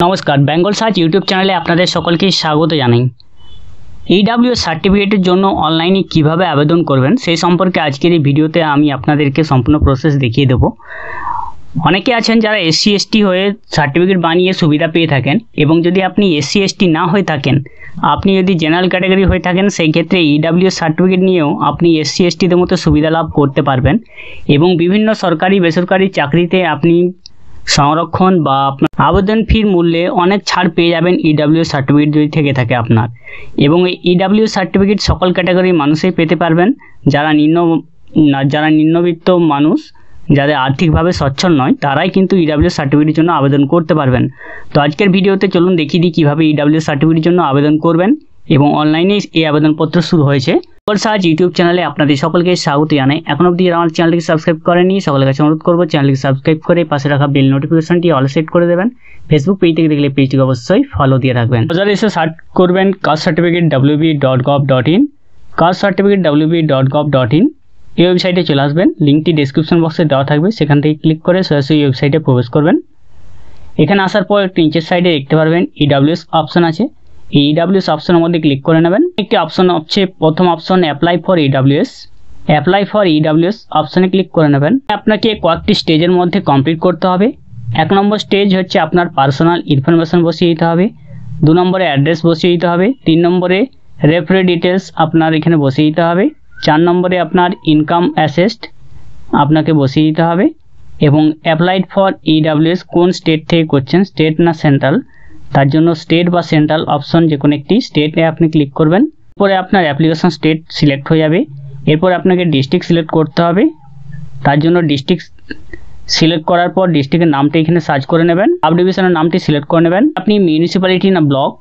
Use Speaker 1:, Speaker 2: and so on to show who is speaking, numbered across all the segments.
Speaker 1: নমস্কার, Bengal search YouTube চ্যানেলে আপনাদের সকলকে স্বাগত জানাই। ইডব্লিউএস সার্টিফিকেটের জন্য অনলাইনে কিভাবে আবেদন করবেন সেই সম্পর্কে আজকের এই ভিডিওতে আমি আপনাদেরকে সম্পূর্ণ প্রসেস দেখিয়ে দেবো। অনেকে আছেন যারা এসসি এসটি হয়ে সার্টিফিকেট বানিয়ে সুবিধা পেয়ে থাকেন, এবং যদি আপনি এসসি এসটি না হয়ে থাকেন, আপনি যদি জেনারেল ক্যাটাগরি হয়ে থাকেন, সেই ক্ষেত্রে ইডব্লিউএস সার্টিফিকেট নিয়েও আপনি এসসি এসটিদের মতো সুবিধা লাভ করতে পারবেন এবং বিভিন্ন সরকারি বেসরকারি চাকরিতে আপনি সংরক্ষণ বা আপনার আবেদন ফির মূল্যে অনেক ছাড় পেয়ে যাবেন ইডব্লিউএস সার্টিফিকেট যদি থেকে থাকে আপনার। এবং এই ইডব্লিউএস সার্টিফিকেট সকল ক্যাটাগরির মানুষই পেতে পারবেন, যারা নিম্নবিত্ত মানুষ, যাদের আর্থিকভাবে সচ্ছল নয়, তারাই কিন্তু ইডব্লিউএস সার্টিফিকেটের জন্য আবেদন করতে পারবেন। তো আজকের ভিডিওতে চলুন দেখিয়ে দিই কীভাবে ইডব্লিউএস সার্টিফিকেটের জন্য আবেদন করবেন, এবং অনলাইনে এই আবেদনপত্র শুরু হয়েছে। বেঙ্গল সার্চ ইউটিউব চ্যানেলে আপনাদের সকলকে স্বাগত জানাই। এখন অবধি যারা আমার চ্যানেলটিকে সাবস্ক্রাইব করেনি, সকলের কাছে অনুরোধ করবো চ্যানেলটিকে সাবস্ক্রাইব করে পাশে রাখা বেল নোটিফিকেশনটি অল সেট করে দেবেন। ফেসবুক পেজ থেকে দেখলে পেজটিকে অবশ্যই ফলো দিয়ে রাখবেন। ব্রাউজারে এসে সার্চ করবেন caste certificate wp.gov.in, caste certificate wp.gov.in। এই ওয়েবসাইটে চলে আসবেন, লিঙ্কটি ডেসক্রিপশন বক্সে দেওয়া থাকবে, সেখান থেকে ক্লিক করে সরাসরি ওয়েবসাইটে প্রবেশ করবেন। এখানে আসার পর একটু নিচের সাইডে দেখতে পারবেন ইডব্লিউএস অপশন আছে। এই ইডব্লিউএস অপশনের মধ্যে ক্লিক করে নেবেন। একটি অপশন হচ্ছে প্রথম option apply for EWS. Apply for EWS অপশনে ক্লিক করে নেবেন। আপনাকে কয়েকটি স্টেজের মধ্যে কমপ্লিট করতে হবে। 1 নম্বর স্টেজ হচ্ছে আপনার পার্সোনাল ইনফরমেশন বসিয়ে দিতে হবে। 2 নম্বরে অ্যাড্রেস বসিয়ে দিতে হবে। 3 নম্বরে রেফারি ডিটেলস আপনার এখানে বসিয়ে দিতে হবে। 4 নম্বরে আপনার ইনকাম অ্যাসেস্ট আপনাকে বসিয়ে দিতে হবে, এবং অ্যাপ্লাইড ফর ইডব্লিউএস কোন স্টেট থেকে করছেন, স্টেট না সেন্ট্রাল, তার জন্য স্টেট বা সেন্ট্রাল অপশন যে কোনো একটি স্টেটে আপনি ক্লিক করবেন। এরপরে আপনার অ্যাপ্লিকেশন স্টেট সিলেক্ট হয়ে যাবে। এরপর আপনাকে ডিস্ট্রিক্ট সিলেক্ট করতে হবে। তার জন্য ডিস্ট্রিক্ট সিলেক্ট করার পর ডিস্ট্রিক্টের নামটি এখানে সার্চ করে নেবেন, সাব ডিভিশনের নামটি সিলেক্ট করে নেবেন। আপনি মিউনিসিপ্যালিটি না ব্লক,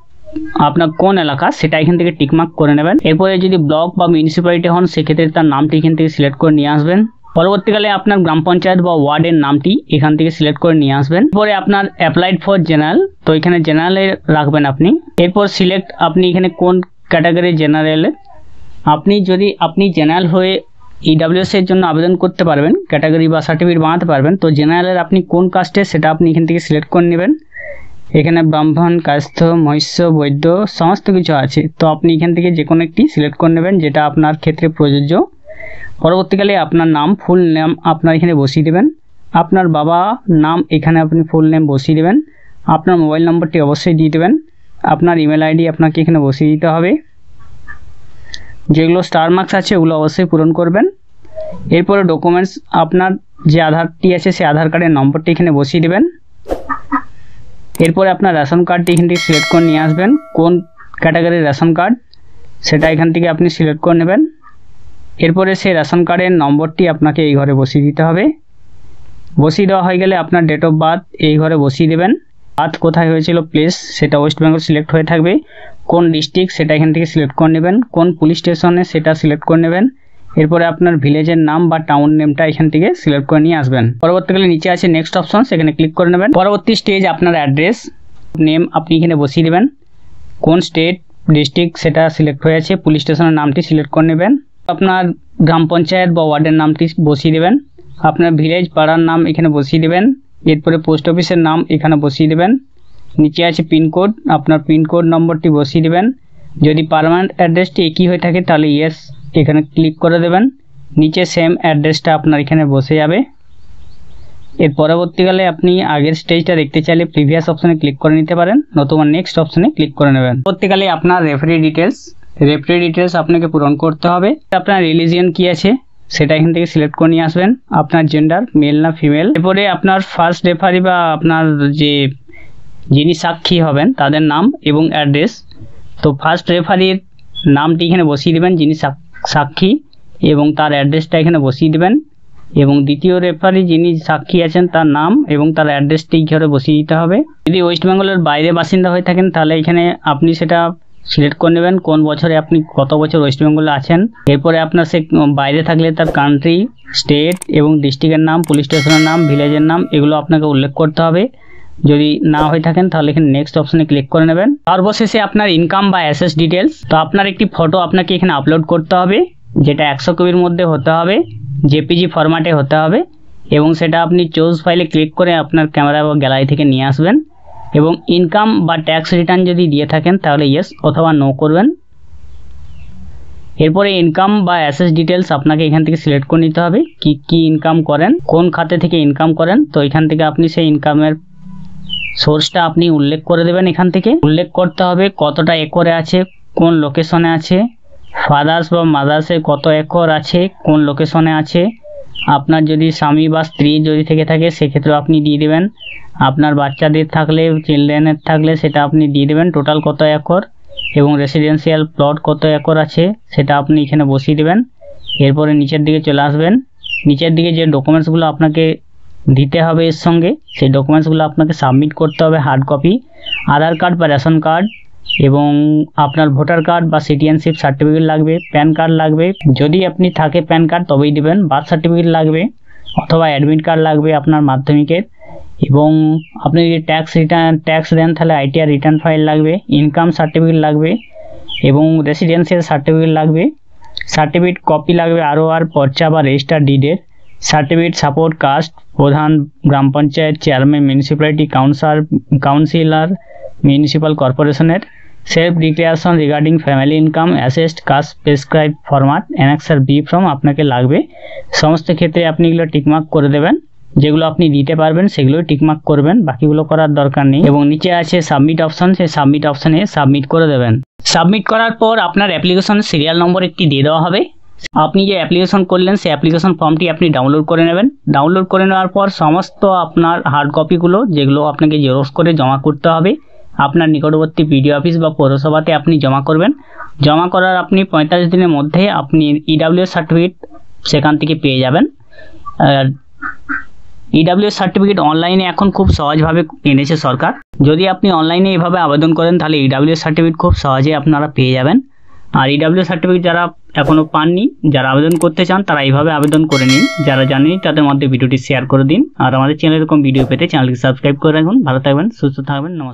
Speaker 1: আপনার কোন এলাকা সেটা এখান থেকে টিকমার্ক করে নেবেন। এরপরে যদি ব্লক বা মিউনিসিপ্যালিটি হন, সেক্ষেত্রে তার নামটি এখান থেকে সিলেক্ট করে নিয়ে আসবেন। পরবর্তীকালে আপনার গ্রাম পঞ্চায়েত বা ওয়ার্ডের নামটি এখান থেকে সিলেক্ট করে নিয়ে আসবেন। এরপরে আপনার অ্যাপ্লাইড ফর জেনারেল, তো এখানে জেনারেলে রাখবেন আপনি। এরপর সিলেক্ট আপনি এখানে কোন ক্যাটাগরি জেনারেলে। আপনি জেনারেল হয়ে ইডব্লিউএস এর জন্য আবেদন করতে পারবেন, ক্যাটাগরি বা সার্টিফিকেট বানাতে পারবেন। তো জেনারেলের আপনি কোন কাস্টে সেটা আপনি এখান থেকে সিলেক্ট করে নেবেন। এখানে ব্রাহ্মণ, কায়স্থ, মহিষ্য, বৈদ্য সমস্ত কিছু আছে, তো আপনি এখান থেকে যে কোনো একটি সিলেক্ট করে নেবেন যেটা আপনার ক্ষেত্রে প্রযোজ্য। পরবর্তীকালে আপনার নাম, ফুল নেম আপনার এখানে বসিয়ে দেবেন। আপনার বাবা নাম এখানে আপনি ফুল নেম বসিয়ে দেবেন। আপনার মোবাইল নম্বরটি অবশ্যই দিয়ে দেবেন। আপনার ইমেল আইডি আপনাকে এখানে বসিয়ে দিতে হবে। যেগুলো স্টার মার্কস আছে ওগুলো অবশ্যই পূরণ করবেন। এরপরে ডকুমেন্টস, আপনার যে আধারটি আছে সেই আধার কার্ডের নম্বরটি এখানে বসিয়ে দেবেন। এরপরে আপনার রেশন কার্ডটি এখান থেকে সিলেক্ট করে নিয়ে আসবেন, কোন ক্যাটাগরির রেশন কার্ড সেটা এখান থেকে আপনি সিলেক্ট করে নেবেন। এরপরে সেই রেশন কার্ডের নম্বরটি আপনাকে এই ঘরে বসিয়ে দিতে হবে। বসিয়ে দেওয়া হয়ে গেলে আপনার ডেট অফ বার্থ এই ঘরে বসিয়ে দেবেন। বার্থ কোথায় হয়েছিল প্লেস সেটা ওয়েস্ট বেঙ্গল সিলেক্ট হয়ে থাকবে। কোন ডিস্ট্রিক্ট সেটা এখান থেকে সিলেক্ট করে নেবেন। কোন পুলিশ স্টেশনে সেটা সিলেক্ট করে নেবেন। এরপরে আপনার ভিলেজের নাম বা টাউন নেমটা এখান থেকে সিলেক্ট করে নিয়ে আসবেন। পরবর্তীকালে নিচে আছে নেক্সট অপশন, সেখানে ক্লিক করে নেবেন। পরবর্তী স্টেজ আপনার অ্যাড্রেস নেম আপনি এখানে বসিয়ে দেবেন। কোন স্টেট ডিস্ট্রিক্ট সেটা সিলেক্ট হয়ে আছে, পুলিশ স্টেশনের নামটি সিলেক্ট করে নেবেন। আপনার গ্রাম পঞ্চায়েত বা ওয়ার্ডের নামটি বসিয়ে দেবেন। আপনার ভিলেজ পাড়ার নাম এখানে বসিয়ে দেবেন। এরপরে পোস্ট অফিসের নাম এখানে বসিয়ে দেবেন। নিচে আছে পিনকোড, আপনার পিনকোড নম্বরটি বসিয়ে দেবেন। যদি পার্মানেন্ট অ্যাড্রেসটি একই হয়ে থাকে তাহলে ইয়েস এখানে ক্লিক করে দেবেন। নিচে সেম অ্যাড্রেসটা আপনার এখানে বসে যাবে। এর পরবর্তীকালে আপনি আগের স্টেজটা দেখতে চাইলে প্রিভিয়াস অপশনে ক্লিক করে নিতে পারেন, নতুবা নেক্সট অপশনে ক্লিক করে নেবেন। পরবর্তীকালে আপনার রেফারি ডিটেলস আপনাকে পূরণ করতে হবে। আপনার রিলিজিয়ন কি আছে সেটা এখান থেকে সিলেক্ট করে নিয়ে আসবেন। আপনার জেন্ডার মেল না ফিমেল। এরপরে আপনার ফার্স্ট রেফারি বা আপনার যিনি সাক্ষী হবেন তাদের নাম এবং অ্যাড্রেস। তো ফার্স্ট রেফারির নামটি এখানে বসিয়ে দেবেন, যিনি সাক্ষী, এবং তার অ্যাড্রেসটা এখানে বসিয়ে দেবেন। এবং দ্বিতীয় রেফারি যিনি সাক্ষী আছেন তার নাম এবং তার অ্যাড্রেসটি ঘরে বসিয়ে দিতে হবে। যদি ওয়েস্ট বেঙ্গলের বাইরে বাসিন্দা হয়ে থাকেন তাহলে এখানে আপনি সেটা সিলেক্ট করে নেবেন, কোন বছরে আপনি কত বছর ওয়েস্ট বেঙ্গলে আছেন। এরপরে আপনার সে বাইরে থাকলে তার কান্ট্রি, স্টেট এবং ডিস্ট্রিক্টের নাম, পুলিশ স্টেশনের নাম, ভিলেজের নাম এগুলো আপনাকে উল্লেখ করতে হবে। যদি না হয়ে থাকেন তাহলে এখানে নেক্সট অপশনে ক্লিক করে নেবেন। সর্বশেষে আপনার ইনকাম বা অ্যাসেস ডিটেলস। তো আপনার একটি ফটো আপনাকে এখানে আপলোড করতে হবে, যেটা 100 কপির মধ্যে হতে হবে, জেপিজি ফরম্যাটে হতে হবে, এবং সেটা আপনি চুজ ফাইলে ক্লিক করে আপনার ক্যামেরা বা গ্যালারি থেকে নিয়ে আসবেন। এবং ইনকাম বা ট্যাক্স রিটার্ন যদি দিয়ে থাকেন তাহলে ইয়েস অথবা নো করবেন। এরপরে ইনকাম বা অ্যাসেস ডিটেলস আপনাকে এখান থেকে সিলেক্ট করে নিতে হবে, কি ইনকাম করেন, কোন খাতে থেকে ইনকাম করেন। তো এখান থেকে আপনি সেই ইনকামের সোর্সটা আপনি উল্লেখ করে দেবেন। এখান থেকে উল্লেখ করতে হবে কতটা একরে আছে, কোন লোকেশনে আছে, ফাদার্স বা মাদার্সের কত একর আছে, কোন লোকেশনে আছে। আপনার যদি স্বামী বা স্ত্রী যদি থেকে থাকে সেক্ষেত্রে আপনি দিয়ে দেবেন। আপনার বাচ্চাদের থাকলে, চিলড্রেনের থাকলে সেটা আপনি দিয়ে দেবেন টোটাল কত একর, এবং রেসিডেন্সিয়াল প্লট কত একর আছে সেটা আপনি এখানে বসিয়ে দেবেন। এরপরে নিচের দিকে চলে আসবেন। নিচের দিকে যে ডকুমেন্টসগুলো আপনাকে দিতে হবে এর সঙ্গে, সেই ডকুমেন্টসগুলো আপনাকে সাবমিট করতে হবে হার্ড কপি। আধার কার্ড বা রেশন কার্ড, এবং আপনার ভোটার কার্ড বা সিটিজেনশিপ সার্টিফিকেট লাগবে, প্যান কার্ড লাগবে, যদি আপনি থাকে প্যান কার্ড তবেই দেবেন, বার্থ সার্টিফিকেট লাগবে অথবা অ্যাডমিট কার্ড লাগবে আপনার মাধ্যমিকের, এবং আপনি যদি ট্যাক্স দেন তাহলে আইটিআর রিটার্ন ফাইল লাগবে, ইনকাম সার্টিফিকেট লাগবে এবং রেসিডেন্সিয়াল সার্টিফিকেট লাগবে, সার্টিফিকেট কপি লাগবে আর পর্চা বা রেজিস্টার ডিডের, সার্টিফিকেট সাপোর্ট কাস্ট, প্রধান গ্রাম panchayat, chairman municipality councillor municipal কর্পোরেশনের, self declaration regarding family income, assessed caste prescribe format, annexure B form আপনাকে লাগবে। সমস্ত ক্ষেত্রে আপনি এগুলো টিকমার্ক করে দেবেন, যেগুলো আপনি দিতে পারবেন সেগুলো টিকমার্ক করবেন, বাকিগুলো করার দরকার নেই। এবং নিচে আছে সাবমিট অপশন, সেই সাবমিট অপশনে সাবমিট করে দেবেন। সাবমিট করার পর আপনার অ্যাপ্লিকেশন সিরিয়াল নম্বর একটি দিয়ে দেওয়া হবে। আপনি যে অ্যাপ্লিকেশন করলেন সেই অ্যাপ্লিকেশন ফর্মটি আপনি ডাউনলোড করে নেবেন। ডাউনলোড করে নেওয়ার পর সমস্ত আপনার হার্ড কপিগুলো যেগুলো আপনাকে জেরক্স করে জমা করতে হবে আপনার নিকটবর্তী বিডিও অফিস বা পৌরসভাতে আপনি জমা করবেন। জমা করার আপনি 45 দিনের মধ্যে আপনি ইডাব্লিউএস সার্টিফিকেট সেখান থেকে পেয়ে যাবেন। আর ইডাব্লিউএস সার্টিফিকেট অনলাইনে এখন খুব সহজভাবে এনেছে সরকার। যদি আপনি অনলাইনে এভাবে আবেদন করেন তাহলে ইডাব্লিউএস সার্টিফিকেট খুব সহজে আপনারা পেয়ে যাবেন। আর ইডাব্লিউএস সার্টিফিকেট যারা এখনো পাননি, যারা আবেদন করতে চান তারা এইভাবে আবেদন করে নিন। যারা জানেন তাদের মধ্যে ভিডিওটি শেয়ার করে দিন। আর আমাদের চ্যানেলে এরকম ভিডিও পেতে চ্যানেলটি সাবস্ক্রাইব করে রাখুন। ভালো থাকবেন, সুস্থ থাকবেন। নমস্কার।